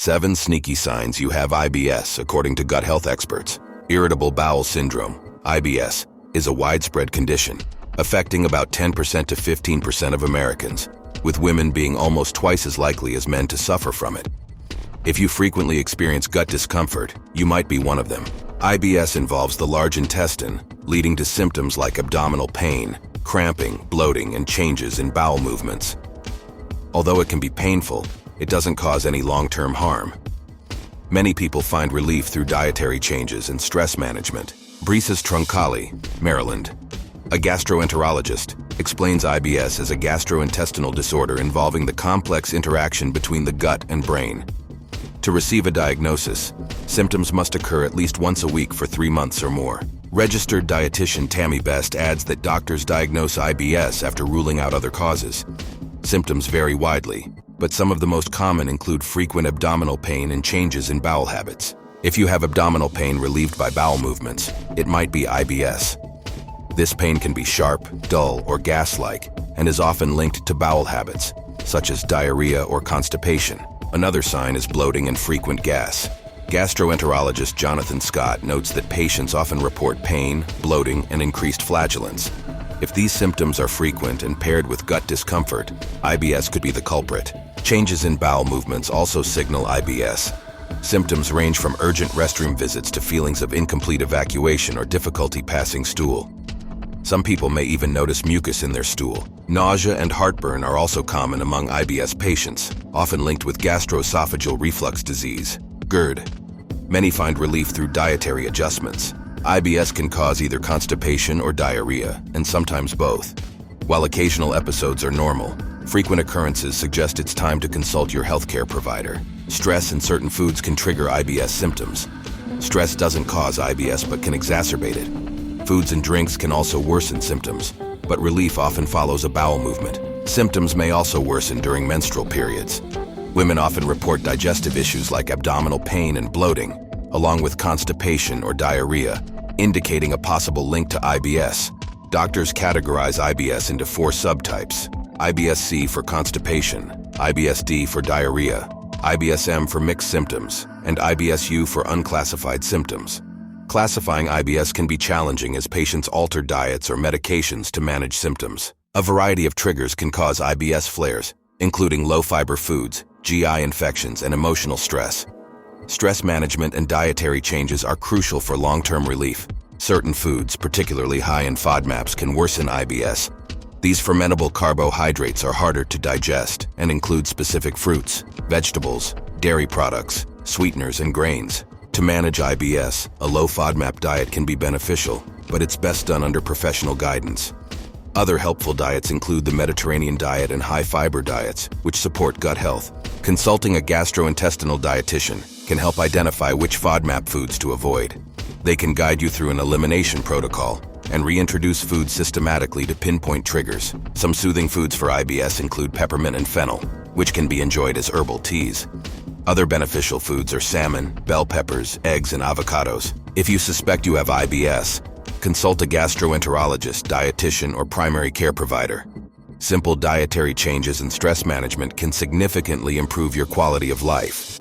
7 sneaky signs you have IBS, according to gut health experts. Irritable bowel syndrome, IBS, is a widespread condition, affecting about 10% to 15% of Americans, with women being almost twice as likely as men to suffer from it. If you frequently experience gut discomfort, you might be one of them. IBS involves the large intestine, leading to symptoms like abdominal pain, cramping, bloating, and changes in bowel movements. Although it can be painful, it doesn't cause any long-term harm. Many people find relief through dietary changes and stress management. Brises Troncali, Maryland, a gastroenterologist, explains IBS as a gastrointestinal disorder involving the complex interaction between the gut and brain. To receive a diagnosis, symptoms must occur at least once a week for 3 months or more. Registered dietitian Tammy Best adds that doctors diagnose IBS after ruling out other causes. Symptoms vary widely, but some of the most common include frequent abdominal pain and changes in bowel habits. If you have abdominal pain relieved by bowel movements, it might be IBS. This pain can be sharp, dull, or gas-like, and is often linked to bowel habits, such as diarrhea or constipation. Another sign is bloating and frequent gas. Gastroenterologist Jonathan Scott notes that patients often report pain, bloating, and increased flatulence. If these symptoms are frequent and paired with gut discomfort, IBS could be the culprit. Changes in bowel movements also signal IBS. Symptoms range from urgent restroom visits to feelings of incomplete evacuation or difficulty passing stool. Some people may even notice mucus in their stool. Nausea and heartburn are also common among IBS patients, often linked with gastroesophageal reflux disease, GERD. Many find relief through dietary adjustments. IBS can cause either constipation or diarrhea, and sometimes both. While occasional episodes are normal, frequent occurrences suggest it's time to consult your healthcare provider. Stress and certain foods can trigger IBS symptoms. Stress doesn't cause IBS but can exacerbate it. Foods and drinks can also worsen symptoms, but relief often follows a bowel movement. Symptoms may also worsen during menstrual periods. Women often report digestive issues like abdominal pain and bloating, along with constipation or diarrhea, indicating a possible link to IBS. Doctors categorize IBS into 4 subtypes: IBS-C for constipation, IBS-D for diarrhea, IBS-M for mixed symptoms, and IBS-U for unclassified symptoms. Classifying IBS can be challenging as patients alter diets or medications to manage symptoms. A variety of triggers can cause IBS flares, including low-fiber foods, GI infections, and emotional stress. Stress management and dietary changes are crucial for long-term relief. Certain foods, particularly high in FODMAPs, can worsen IBS. These fermentable carbohydrates are harder to digest and include specific fruits, vegetables, dairy products, sweeteners, and grains. To manage IBS, a low FODMAP diet can be beneficial, but it's best done under professional guidance. Other helpful diets include the Mediterranean diet and high-fiber diets, which support gut health. Consulting a gastrointestinal dietitian can help identify which FODMAP foods to avoid. They can guide you through an elimination protocol and reintroduce foods systematically to pinpoint triggers. Some soothing foods for IBS include peppermint and fennel, which can be enjoyed as herbal teas. Other beneficial foods are salmon, bell peppers, eggs, and avocados. If you suspect you have IBS, consult a gastroenterologist, dietitian, or primary care provider. Simple dietary changes and stress management can significantly improve your quality of life.